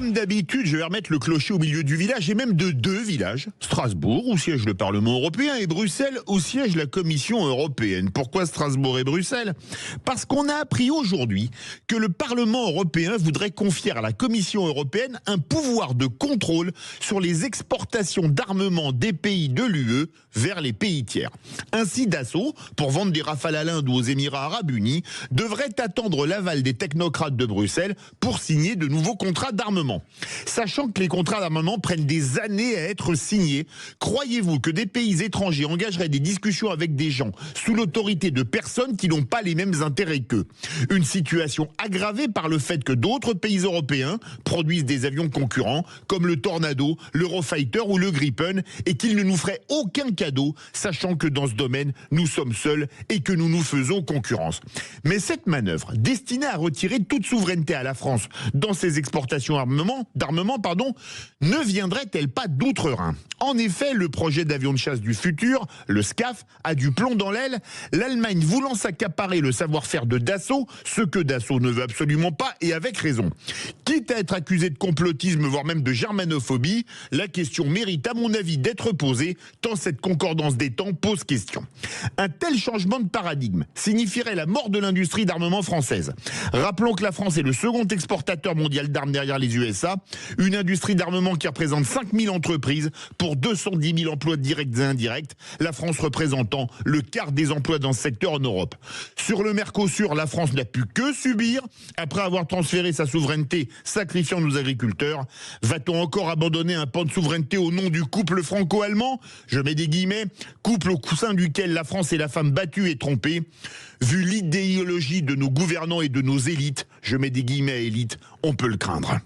Comme d'habitude, je vais remettre le clocher au milieu du village, et même de deux villages. Strasbourg, où siège le Parlement européen, et Bruxelles, où siège la Commission européenne. Pourquoi Strasbourg et Bruxelles? Parce qu'on a appris aujourd'hui que le Parlement européen voudrait confier à la Commission européenne un pouvoir de contrôle sur les exportations d'armement des pays de l'UE vers les pays tiers. Ainsi, Dassault, pour vendre des Rafales à l'Inde ou aux Émirats arabes unis, devrait attendre l'aval des technocrates de Bruxelles pour signer de nouveaux contrats d'armement. Sachant que les contrats d'armement prennent des années à être signés, croyez-vous que des pays étrangers engageraient des discussions avec des gens sous l'autorité de personnes qui n'ont pas les mêmes intérêts qu'eux? Une situation aggravée par le fait que d'autres pays européens produisent des avions concurrents comme le Tornado, l'Eurofighter ou le Gripen, et qu'ils ne nous feraient aucun cadeau, sachant que dans ce domaine, nous sommes seuls et que nous nous faisons concurrence. Mais cette manœuvre, destinée à retirer toute souveraineté à la France dans ses exportations d'armement, ne viendrait-elle pas d'outre-Rhin? En effet, le projet d'avion de chasse du futur, le SCAF, a du plomb dans l'aile, l'Allemagne voulant s'accaparer le savoir-faire de Dassault, ce que Dassault ne veut absolument pas, et avec raison. Quitte à être accusé de complotisme, voire même de germanophobie, la question mérite à mon avis d'être posée, tant cette concordance des temps pose question. Un tel changement de paradigme signifierait la mort de l'industrie d'armement française. Rappelons que la France est le second exportateur mondial d'armes derrière les USA, une industrie d'armement qui représente 5000 entreprises pour 210 000 emplois directs et indirects, la France représentant le quart des emplois dans ce secteur en Europe. Sur le Mercosur, la France n'a pu que subir, après avoir transféré sa souveraineté, sacrifiant nos agriculteurs. Va-t-on encore abandonner un pan de souveraineté au nom du couple franco-allemand? Je mets des guillemets, couple au sein duquel la France est la femme battue et trompée. Vu l'idéologie de nos gouvernants et de nos élites, je mets des guillemets à élite, on peut le craindre.